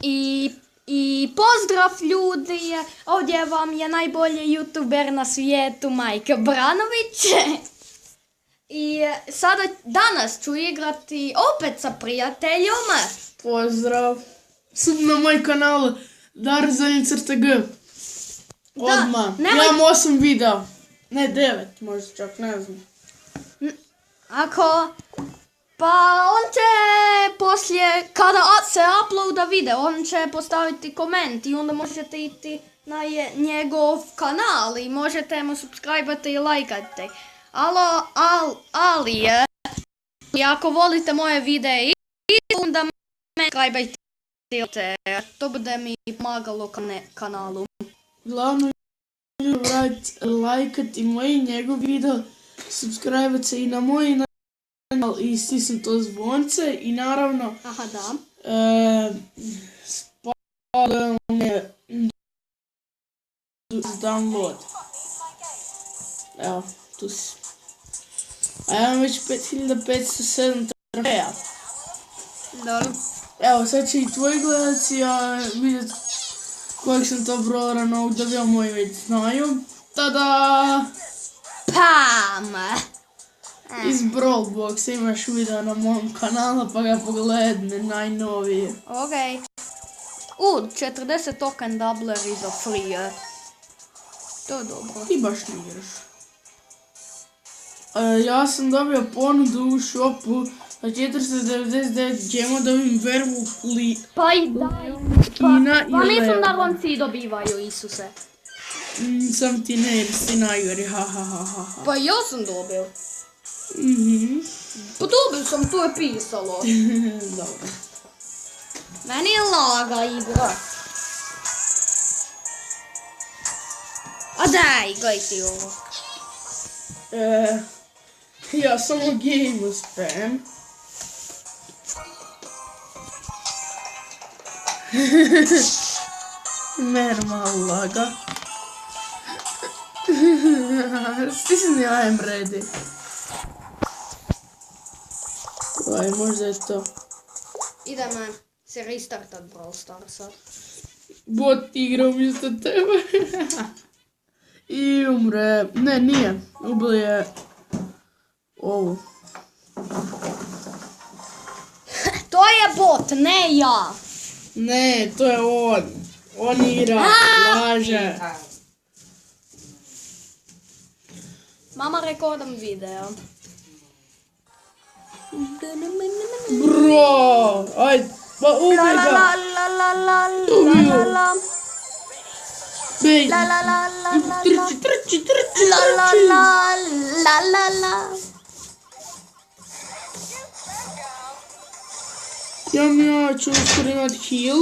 I pozdrav ljudi, ovdje vam je najbolji youtuber na svijetu, Majka Branović. I danas ću igrati opet sa prijateljom. Pozdrav. Sub na moj kanal Darzanj.g. Odmah. Imam 8 videa. Ne 9, možda čak, ne znam. Pa on će poslije, kada se uploada video, on će postaviti koment i onda možete ići na njegov kanal i možete mu subscribe-ati i lajkati. Ali ako volite moje videe, onda me subscribe-ajte, to bude mi pomagalo kanalu. Glavno lajkati moj i njegov video, subscribe se i na moj kanal i stisnuti to zvonce i naravno spavljamo me download. Evo, tu si. A ja imam već 5507 trofeja. Dobro. Evo, sad će i tvoji gledalci vidjeti kojeg sam to brawlera novog dobio, moji već znaju. Tada! Pam! Iz Brawl Boxa imaš video na mom kanalu pa ga pogledne, najnovije. Okej. 40 token doubleri za free. To je dobro. Ti baš ne igraš. Ja sam dobio ponudu u shopu za 499 džema dobijem Werewolf Pa i daj. Pa mislim da ronci dobivaju, Isuse. Sam ti ne, jer si najgori, ha. Pa ja sam dobio. Pa dobio sam, to je pisalo. Dobro. Meni je laga igra. A daj, gledaj ti ovo. Ja samo game uspem. Normal laga. Stisni, I am ready. Aj, možda je to. Idemo se restartat Brawl Starsa. Bot igra umjesto tebe. I umre. Ne, nije. Ubili je ovu. To je bot, ne ja. Ne, to je on. On igra, laže. Mama, rekordam video. Bro, ajde, pa ubij ga. Bej, trči. Ja ću uskoro imat heal.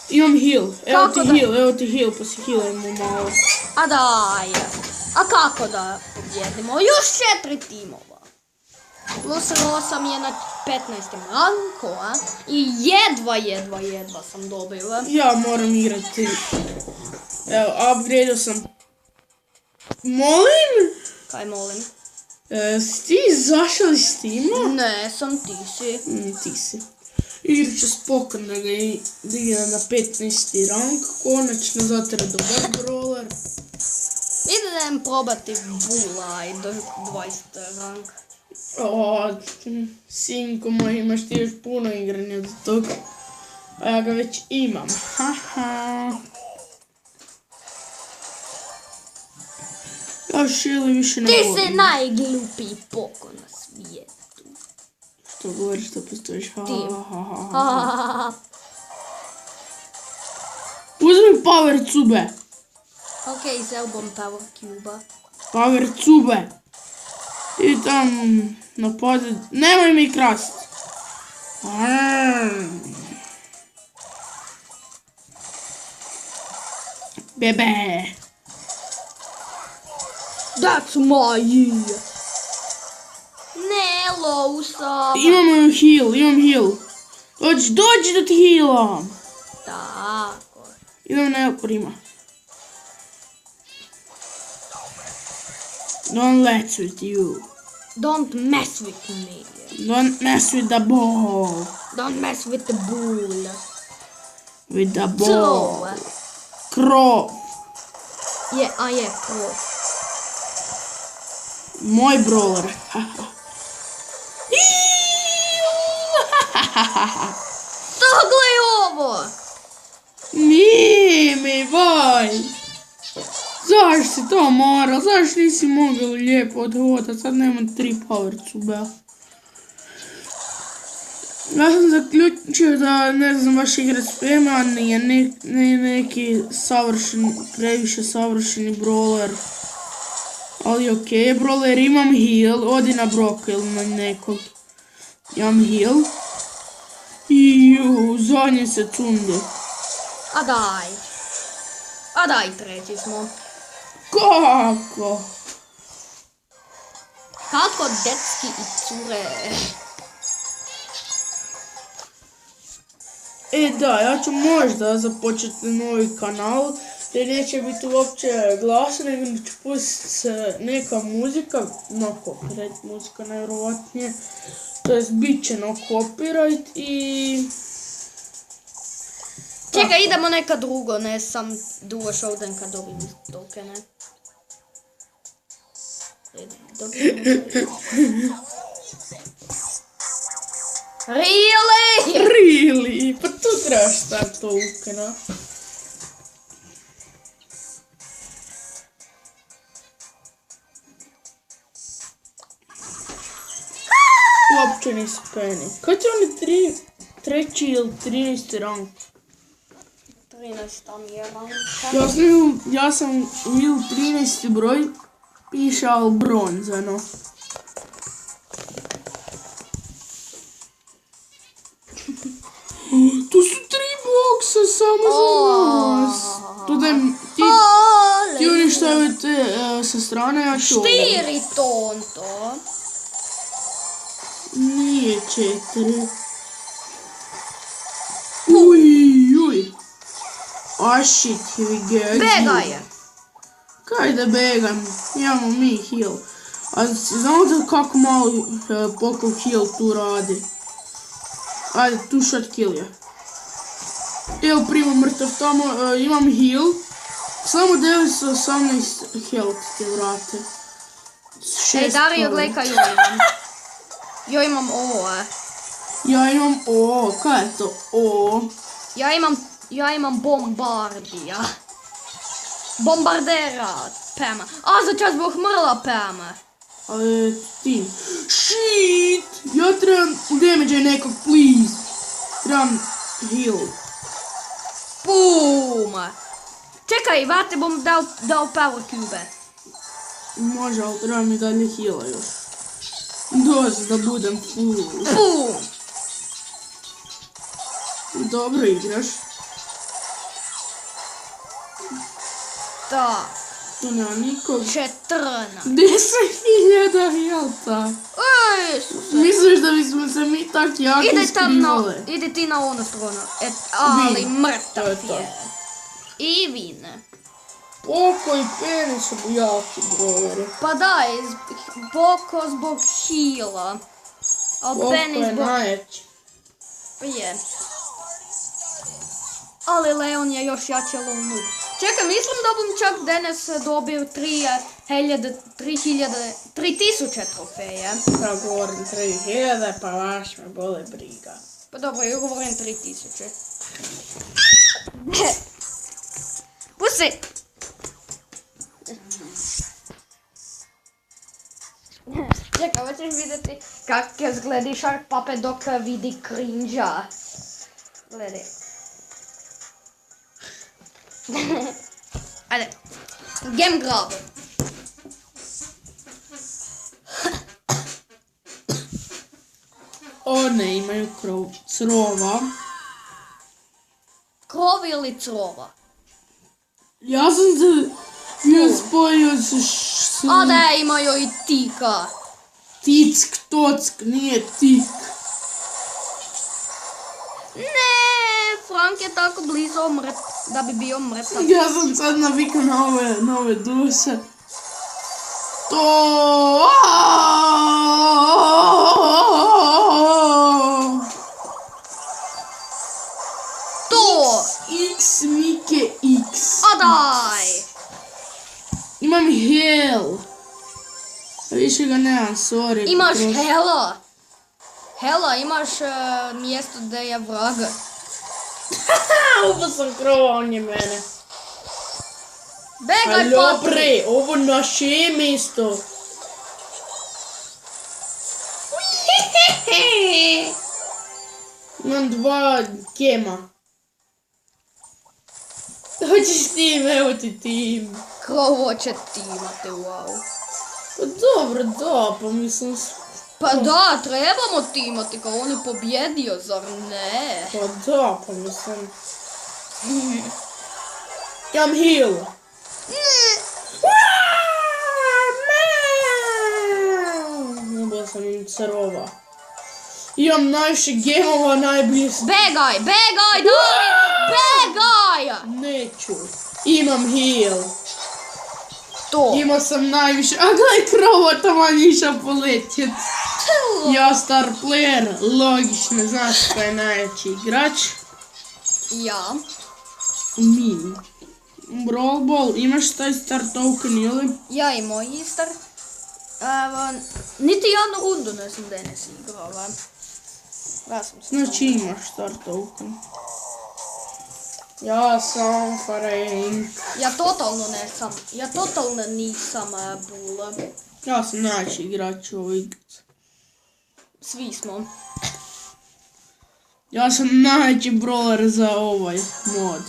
Imam heal, evo ti heal, pa si healajmo malo. A daj. A kako da pobjedimo? Još 4 timova. Plus 8 je na 15. ranku, a? I jedva sam dobila. Ja moram igrati. Evo, upgrade'o sam. Molim? Kaj molim? Si ti izašao iz tima? Ne, sam ti si. Ti si. Igrat ću spokojno da ga dignem na 15. rank. Konačno zato je dobar brawler. Idem probati Bula i do 20. rank. Sinko moj, imaš ti još puno igranja do toga. A ja ga već imam. Haha. Ja želim više ne volim. Ti si najglupiji poko na svijetu. Što govoriš da postojiš? Uzmi power cube. Okej, zelbom power cube. Power cube. I tam napadati. Nemoj mi krast. Bebe. That's my year. Ne, low sam. Imam heal. Dođi da ti healam. Tako. Idem na prima. Don't mess with you. Don't mess with me. Don't mess with the ball. Don't mess with the bull. Vida bol. Crov. Krov. Je, krov. Moj brawler. Pogledaj ovo! Nije mi, vaj. Zašto si to morao? Zašto nisi mogao lijepo odhodati? Sad nemam 3 power cube. Ja sam zaključio da ne znam baš igrat s Pema, nije neki previše savršeni brawler. Ali okej, brawler imam heal, odi na Broka ili na nekog. Imam heal. Zadnje sekunde. A daj, treći smo. Kako? Kako dečki i cure. Da, ja ću možda započeti novi kanal, jer neće biti uopće glasno, nego ću pustiti neka muzika, no copyright muzika najvjerovatnije, to jest bit će no copyright i... Čekaj, idemo neka drugo, ne sam dugo šovden kad dobim tokene. Really? Pa tu trebaš staviti tokena. Uopće nisi Penny. Kad je oni treći ili 13. rang? 13 mi je rang. Ja sam Will 13. broj, piše al bronzano. Tu su 3 boksa samo za nas. To da ti uništavite sa strane, ja ću ovo. 4 tonto. Nije 4. Uj. A shit, here we go. Begaj! Kaj da begam? Imamo mi heal. A znamo da kako malo pokol heal tu radi. Ajde, tu shot kill je. Evo primo mrtav tamo, imam heal. Samo 918 health ti vrate. Ej, Dario, gledaj kaj joj imam. Joj imam ovo. Ja imam ovo, kaj je to ovo? Ja imam bombardija. Bombardera Pema. A, za čas boh mrla Pema. Ali ti. Shit! Ja trebam damage nekog, please. Trebam heal. Boom! Čekaj, vate bom dao power cube. Može, ali treba mi dalje heala još. Dosta da budem full. Boom! Dobro igraš. Da. Tu nema nikog. 14. 10.000 healta. Ej, Isuse. Misliš da bismo se mi tak jako skrivale? Ide ti na onu stranu. Ali Vin. mrtav To je to. je. I vine. Poko i Penny su jaki brawleri. Pa daj, Boko zbog heala. A Poko Penny je zbog... najjači. Je. Ali Leon je još jači noob. Čekaj, mislim da bom čak danas dobio 3000 trofeje. Ja govorim 3000, pa vaš me bole briga. Pa dobro, ja govorim 3000. Pusti! Čekaj, hoćeš vidjeti kak izgledi Shark Puppet dok vidi cringe-a. Gledaj. Ajde. Game grab. One imaju crova. Krov ili crova? Ja sam se bio spojio s... A da, imaju i tika. Tick, tock, nije tik. Ne, Frank je tako blizu da bi bio mrtav. Ja sam sad navikao na ove duše. To... To! X, Mike X. A daj! Imam Hell. Više ga nemam, sorry. Imaš prošlo. Hela. Hela, imaš mjesto gdje je vraga. Ovo sam krova, on je mene. Begaj, Alo Patrik! bre, ovo naše mjesto. Imam 2 gema. Hoćeš tim, evo ti tim. Krovo će ti imati, wow. Pa dobro, da, pa mislim... Pa da, trebamo timati kao on je pobjedio, zar ne? Pa da, pa mislim... Imam heal. Ubio sam im crova. Imam najviše gemova, najbolje... Begaj, begaj, daj! Begaj! Neću. Imam heal. To. Imao sam najviše... A gledaj krovo, tamo niša poletjet. Ja star player, logično, znaš ko je najveći igrač. Ja. Mi. Brawl Ball, imaš taj star token ili? Ja i moj istar. Evo, niti jednu rundu nisam danas igrala. Ja sam se Znači imaš star token. Ja sam Frank. Ja totalno nisam bula. Ja sam najveći igrač u ovoj igrici. Svi smo. Ja sam najveći brawler za ovaj mod.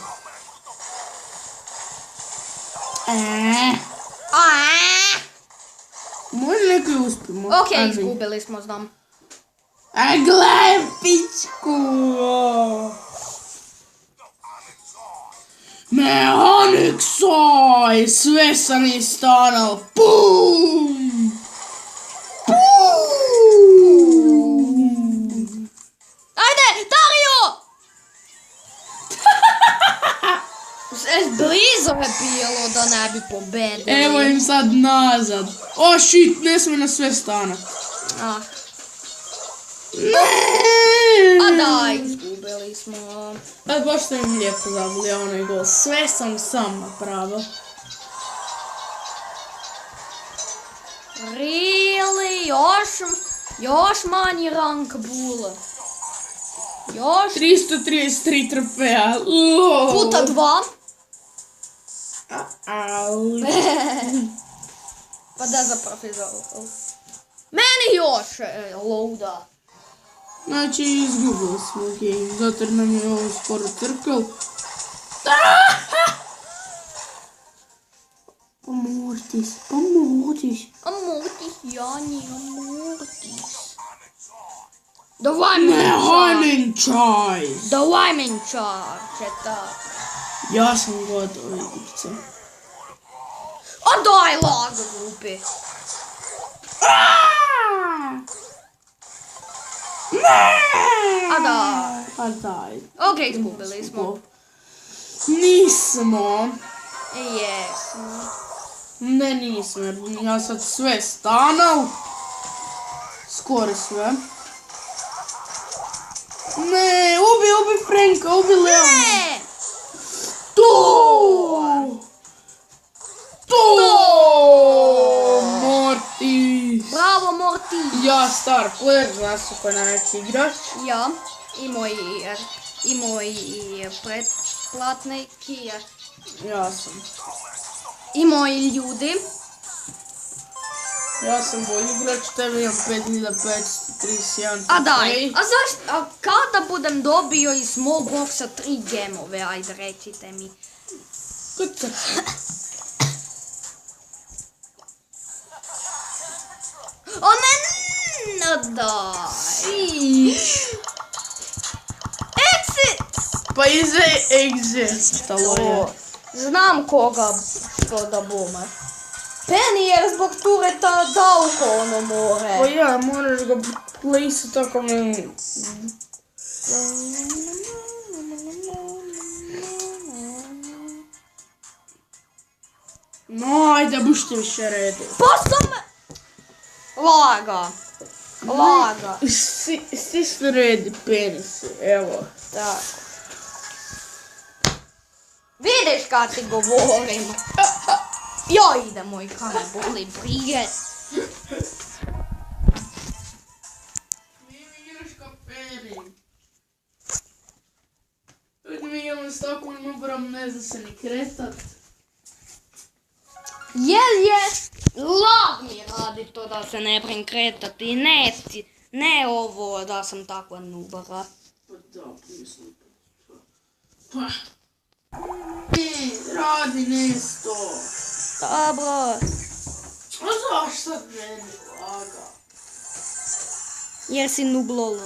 Može neko i uspimo. Ok, izgubili smo, znam. A gledaj pičku! Mehanik soj! Sve sam istanal! Pum! Pum! Ajde, Dario! Blizo je bilo da ne bi pobedili. Evo im sad nazad. O shit, ne smije na sve stanat. Ah, Ne! a daj, izgubili smo. A baš sam im lijepo zabili onaj gol. Sve sam sam napravio. Really? Još manji rank bula. Još 333 trofeja. puta 2. Au. Pa da zapravo izgubili. Meni još loada. Znači izgubili smo game, zato jer nam je ovo skoro crkao. Pomortis, pomortis. Amortis, Jani, amortis. Давай мен Mehanin čaj. Давай мен čarče, tako. Ja sam gotov igrice. A daj laga, glupi. A daj. Pa daj. Ok, izgubili smo. Nismo. Jesmo. Ne, nismo, jer ja sad sve stanal. Skoro sve. Ne, ubi Franka, ubi Leona. Ne! To! Mortis! Bravo, Morty. Ja star player, znaš se ko najveći igrač. Ja i moj pretplatniki Ja sam. i moji ljudi. Ja sam bolji igrač, tebe imam 5531. A daj, a zašto, a kada budem dobio iz small boxa 3 gemove, ajde recite mi. Kod se? O ne, daj. Exit! Pa iza existalo je. Znam koga što da bome. Penny jer zbog tureta daleko ono Pa more. ja, moraš ga placeat tako me... No, ajde, buš ti više redi. Pa sam... Laga. Svi su redi penisi, evo. Tako. vidiš kad ti govorim. Joj, ide moj kanal, boli brige. Mi igraš kaperi. Mi imamo s takvom numerom, ne zna se ni kretat. Jel je lag mi radi to da se ne prim kretati, ne ovo da sam takva nubara. Pa da, mislim. Pa. Ne, radi nešto. Dobro, A zašto meni laga? jer si nublolo.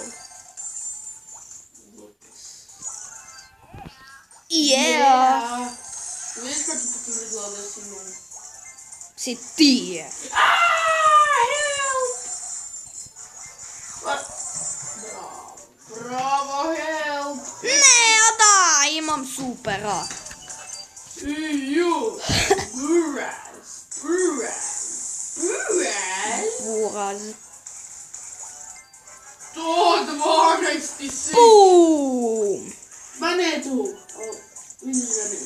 Yeah. Vidiš kako ti to izgleda da si nub? Si ti je. Help! Bravo, bravo, help! Ne, a da, imam supera. Ju, buraz, buraz, buraz. Buraz. 112 si. Bum! Ma ne tu. Vidiš da ne.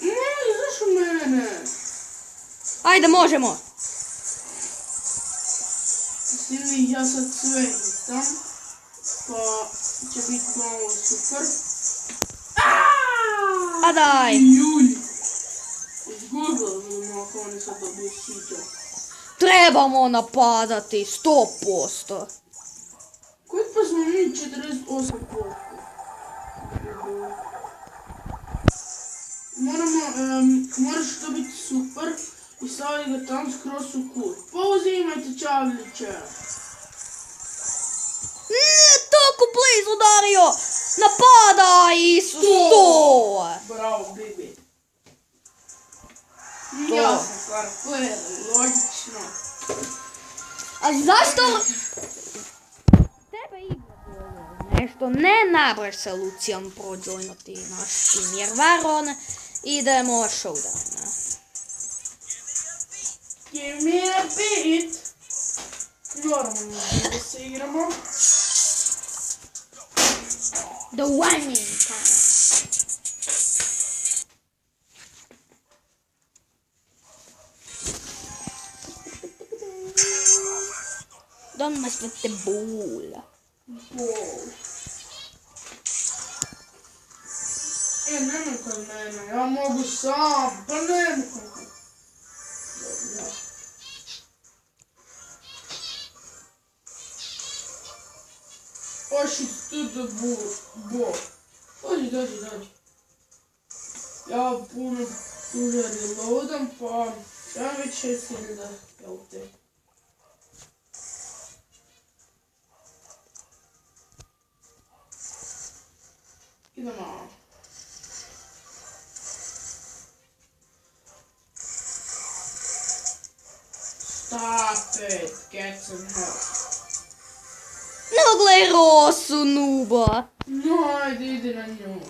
Ne, zašto mene? Ajde, možemo. Sili, ja sad sve hitam. Pa će biti malo super. A daj. Julj. Izgubili smo ako oni sad dobiju siđa. Trebamo napadati 100%. Koji pa smo mi 48%? Moraš to biti super i staviti ga tam skroz u kut. Pouzimajte čavljiće. Ne, tako blizu, Dario. Napadaj, Isus, to. Bravo, Bibi. To. Jasno, stvar, to je logično. A zašto? Tebe igra boli nešto. Ne nabraš se, Lucijan, prođojnati naš tim. Jer varon, idemo showdown. Give me a beat. Normalno da se igramo. The winning time. Don't mess with the ball. Bol. Nemoj kod mene, ja mogu sam, pa nemoj kod mene. Dobro. Oši tu do bo. Dođi. Ja puno duže reloadam, pa ja već 6000, jel te? Idemo. Stop it, get some help. No, gledaj Rosu, nuba. No, ajde, ide na nju.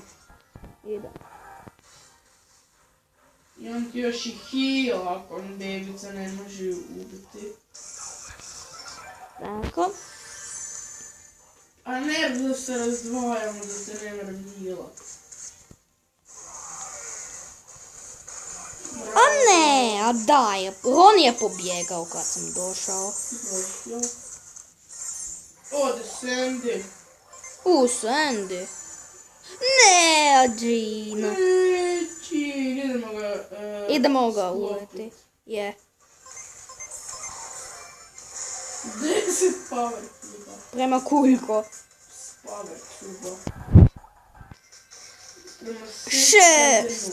Ide. I on ti još i heal ako bebica ne može ubiti. Tako. A ne da se razdvajamo da se ne moram healat. A ne, a daj. Ron je pobjegao kad sam došao. Došlo. Ode Sandy. Sandy. Ne, a Gina. Neći, Idemo ga uleti. Je. 10 power cuba. Prema koliko? Power cuba. Prema 6.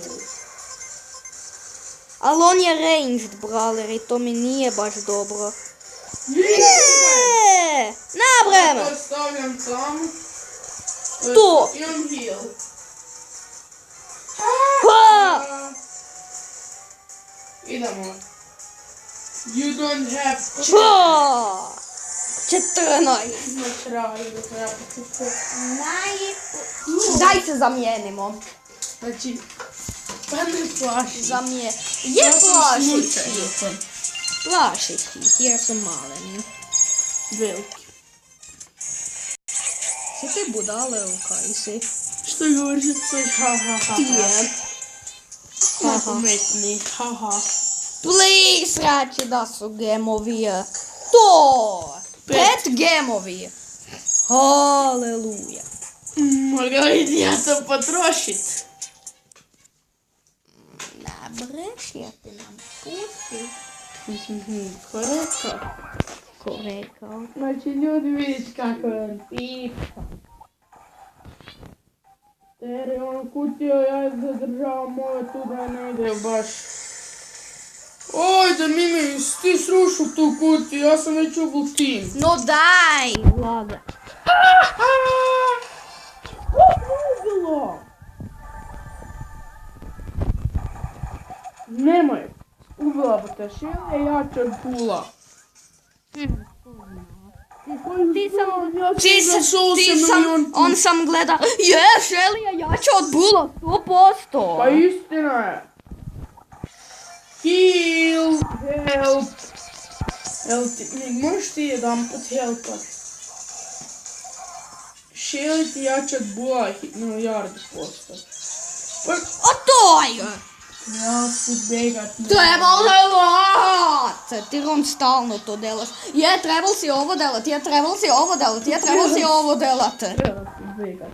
Ali on je ranged brawler i to mi nije baš dobro. Ne! Na vreme! To stavljam tamo. To! Imam heal. Ha! Idemo. You don't have Ha! 14. na kraju da treba pokušati. Daj se zamijenimo. Znači, pa ne plaši. Je plašiti. Plašiti, jer su maleni. Veliki. Si ti budale u kaj si? Što govoriš? Ha. Ti je. Pametni, haha. Please, reći da su gemovi. To! 5 gemovi. Haleluja. Margarita, ja to potrošit. Dobre, ja te nam pusti. Ko rekao? Znači, ljudi vidiš kako je on pipa. Tere, ono kutio, ja zadržavam ove tu da ne ide baš. Oj, da Mimi, ti srušu tu kutiju, ja sam već ubul tim. No daj, Vlada. Ubilo! Nemoj. Ubila bi te šile jače od pula. On sam gleda, Shelly je jača od Bula, 100%. Pa istina je. Heal, help. Možeš ti jedan put helpat? Shelly ti jača od Bula milijardu posto. A to je! Ja si begat. Trebalo delat! Ti on stalno to delaš. Trebalo si ovo delat, trebalo si ovo delat. Treba si begat.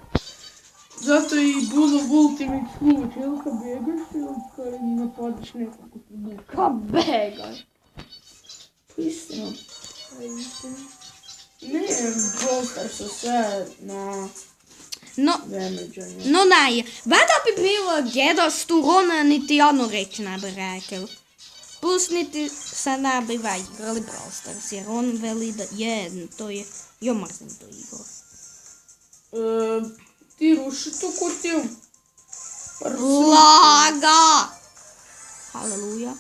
Zato i budu ultimate sluč, ili ka begaš ili ka napadaš nekog ko ti buka. Ka begaj. Istina. Ne, Brawl su sve na damage-anje. No naj, vada bi bilo gedas tu ona niti jednu reč ne bi rekel. Plus niti se ne bi igrali Brawl Stars, jer on veli da to je, jo mrzim to igru. Ti ruši tu kutiju. Laga! Haleluja.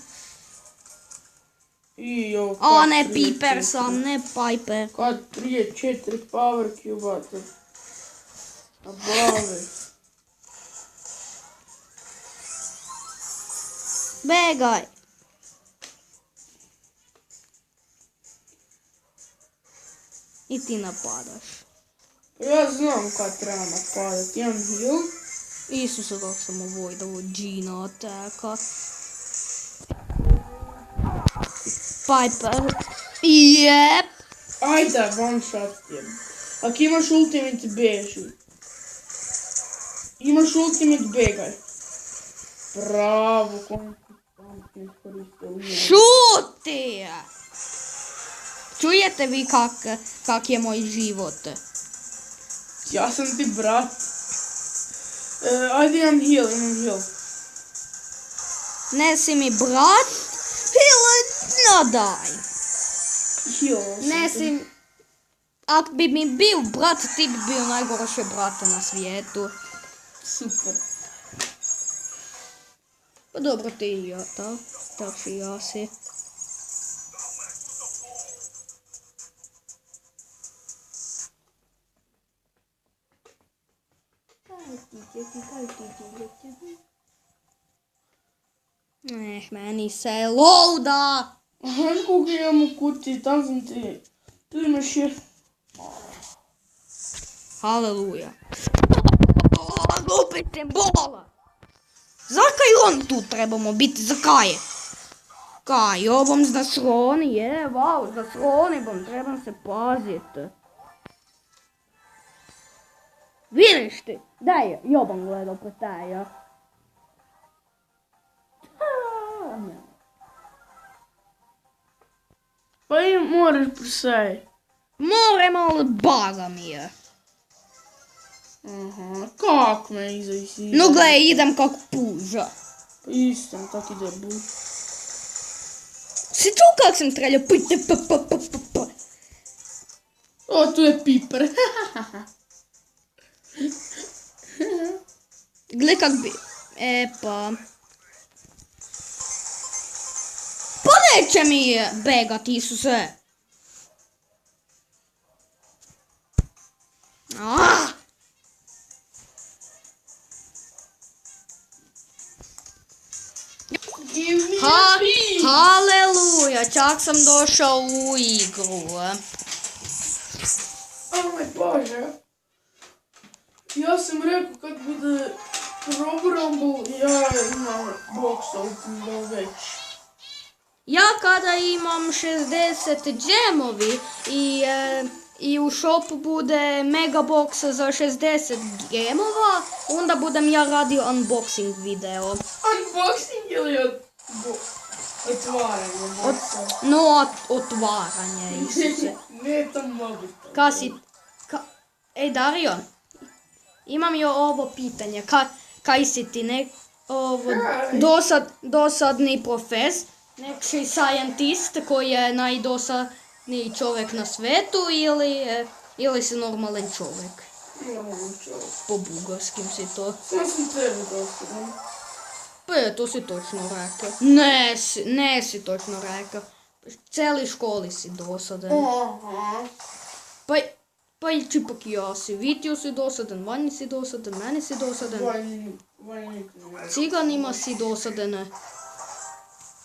O ne Piper sam, ne Piper. Kad prije 4 power cube-ata. A bavi. Begaj. I ti napadaš. Ja znam kad treba napadat. Imam heal. Isuse kako sam avoidao Gina ataka. Piper. Jep. Ajde, one shot je. Ako imaš ultimate, beži. Imaš ultimate, begaj. Bravo, konstantno iskoristio. Šuti! Čujete vi kak je moj život? Ja sam ti brat. Ajde, imam heal. Ne si mi brat? No daj. Heal. Ne si... Ak bi mi bio brat, ti bi bio najgorši brate na svijetu. Super. Pa dobro ti i ja, tako i ja si. Meni se loada! Ajde koliko imam u kutiji, tam sam ti. Tu imaš je. Haleluja. Glupi simbola! Zakaj on tu trebamo biti? Zakaj? Kaj, ovom zasloni, zasloni bom, trebam se paziti. Vidiš ti? Daj, jobam gledao po taj, ja. Pa i moraš presaj. More malo baga mi je. Aha, kak me izaći? No gledaj, idem kak puža. Istina, tak ide bu. Si čuo kak sam streljao? O, tu je Piper. Gle kak bi... Pa neće mi begat, Isuse. Haleluja, čak sam došao u igru. O moj Bože. Ja sam rekao kad bude Pro Rumble, ja imam box open već. Ja kada imam 60 džemovi i u shopu bude mega box za 60 gemova, onda budem ja radio unboxing video. Unboxing ili otvaranje boxa? No, otvaranje, Isuse. Ne to mobitel. Ej, Dario, imam jo ovo pitanje. Kaj si ti dosadni neki scientist koji je najdosadniji čovjek na svetu ili si normalan čovjek? Normalan čovjek. Po bugarskim si to. Ja sam tebi dosadan. Pa je, to si točno rekao. Ne si točno rekao. Celi školi si dosadan. Aha. Pa i čipak i ja si. Vitiju si dosadan, Vanji si dosadan, meni si dosadan. Ciganima si dosadane.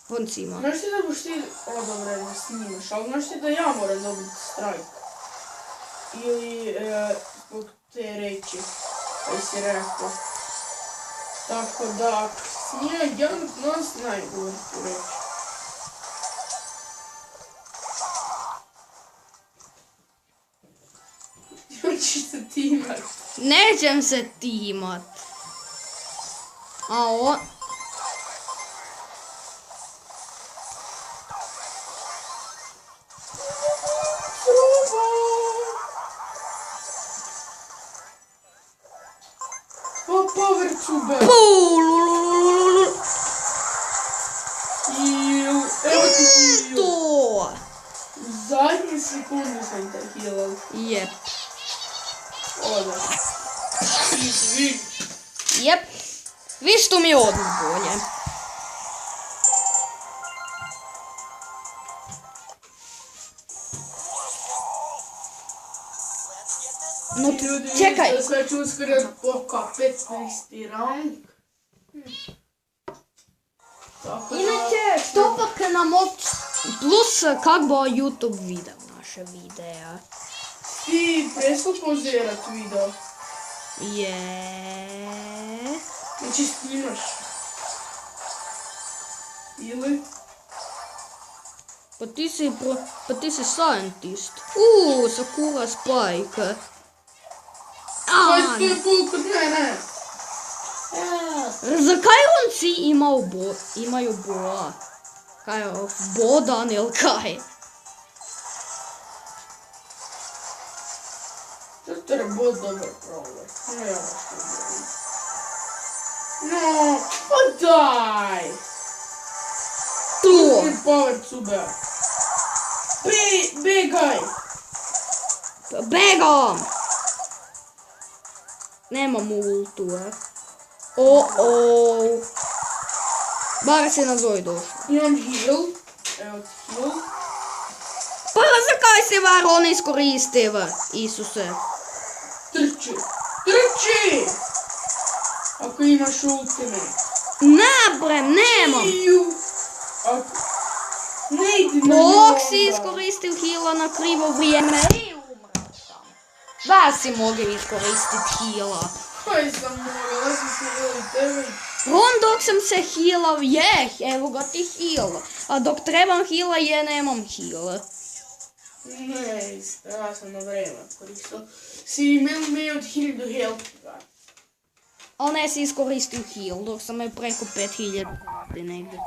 Honcima. Znaš ti da boš ti odobren da snimaš, ali znaš ti da ja moram dobiti strajk? Ili zbog te reči koji si rekao. Tako da, snimaj jedan nas najgore tu reći. Hoćeš se timat? Nećem se timat. A on... Power Cube. Evo ti heal. To! Zadnje sekunde sam te healal. Jep. Oda. Izvin. Jep. Viš tu mi je odmah bolje. No, Ljudi, čekaj. vidite, sad ću uskoro poka 15. rang. Tako da... Inače, što pak nam plus kak bo YouTube video naše videa. Ti preslo pauzirat video. Je. Znači snimaš. Ili? Pa ti si scientist. Sakura Spike. Kaj ti je pul kod mene? Zakaj onci imaju boa? Kaj je bodan ili kaj? Zato je bot dobar problem. No ja baš ne znam. No, pa daj! To! Power Cube. Begaj! Begam! Nemam ultu, Bar si na Zoji došla. Imam heal. Evo ti heal. Pa zakaj si var on iskoristiv, Isuse? Trči! Trči! Ako imaš ultimate. Ne brem, nemam! Ne idi na nju Bog si onda. iskoristil heala na krivo vrijeme i umrao sam. Da si mogli iskoristit heala. Kaj sam mogla, ja sam se heali tebe. On dok sam se healao, evo ga ti heal. A dok trebam heala, nemam heal. Ne, ja sam na vreme koristio. Si imel me od 1000 health. A ne si iskoristio heal, dok sam je preko 5000 negdje.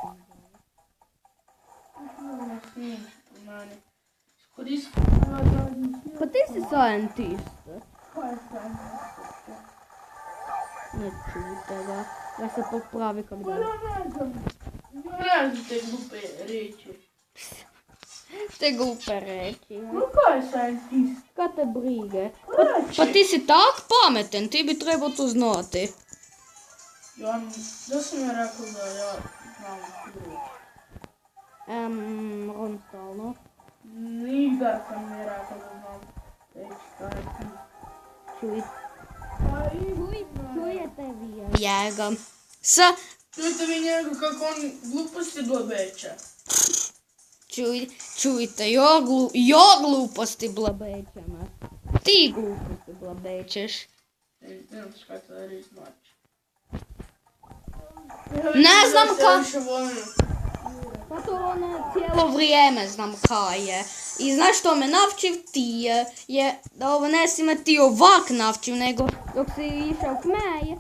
Pa ti si scientist. Ne čujte ga. Ja se popravi kak da. Ne znam te glupe reći. Te glupe reći. No kaj je scientist? Kad te brige. Pa ti si tak pametan, ti bi trebao to znati. Da sam ja rekao da ja znam drugo. Rontalno. Nigdar sam mi rekao da znam reći scientist. Čujete vi njega. Čujte vi njega kako on gluposti blabeće. Čujte, ja gluposti blabećem. Ti gluposti blabećeš. Ne znam šta to da reći znači. Ne znam ka... Više volim. Pa to ono cijelo vrijeme znam kaj je. I znaš što me navčiv ti je da ovo ne si me ti ovak navčiv, nego dok si išao k mej,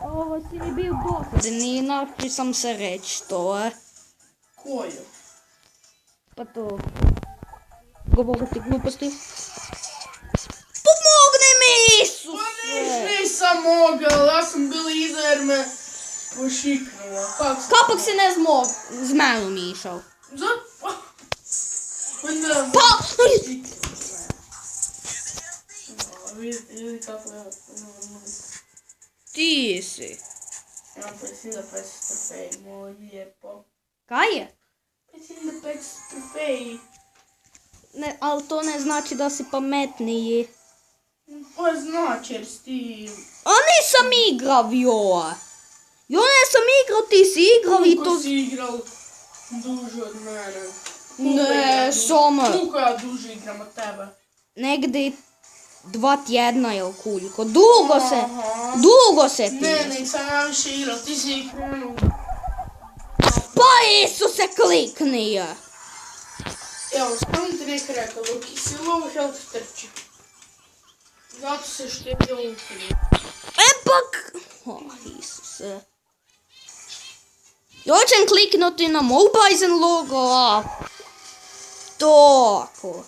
ovo si mi bio dosadan i navčiv sam se reći to. Koju? Pa to... Govoriti gluposti. Pomogni mi, Isuse! Nisam mogao, ja sam bila iza jer me pošiknula. Kapak si ne zmog, s menom išao. Onda... Pa! Vidi kako ja... Ti si. Ja mislim da 500 trofeji, moj lijepo. Kaj je? Mislim da 500 trofeji. Ne, ali to ne znači da si pametniji. Pa znači jer si ti... A nisam igrav, joj. Jo nisam igrao, ti si igrao i to... Koliko si igral duže od mene? Ne, samo... Koliko ja duže igram od tebe? Negdje 2 tjedna ili koliko. Dugo se ti. Ne, nisam ja više igrao, ti si krenuo. Pa Isuse, klikni je. Evo, samo ti neka rekao, dok si low health trči. Zato se štedi ulti. Epak... Isuse. Ja ćem kliknuti na Mobajzen logo, a... Tako.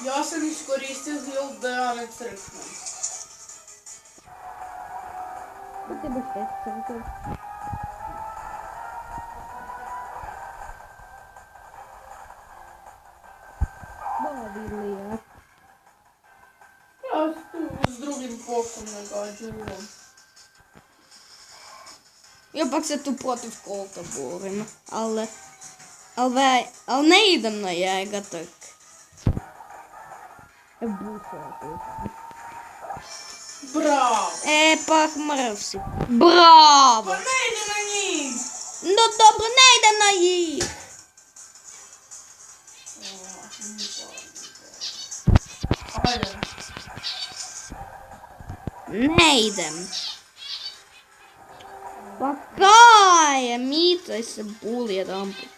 Ja sam iskoristio heal da ja ne crknem. Da tebe šteće. Bavili je. Ja tu s drugim pokom ne gađujem. Ja pak se tu protiv Kolta borim, ali ne idem na njega tak. Bravo! Pak mrv si. Bravo! Pa ne ide na njih! No dobro, ne idem na njih. Ajde. Ne idem. Pa kaj je, micaj se buli jedan put.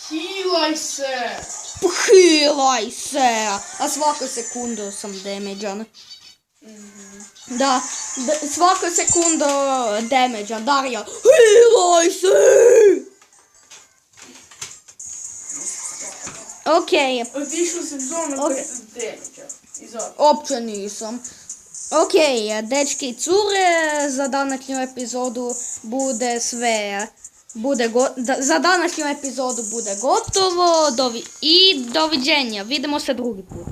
Healaj se! Pohilaj se! A svaku sekundu sam damage-an. Da, svaku sekundu damage-an. Darija, hilaj se! Okej. Otišao sam zonu koja se damage-a. Izvoli. Opće nisam. Okej, dečki i cure, za današnju epizodu bude sve. Za današnju epizodu bude gotovo i doviđenja. Vidimo se drugi put.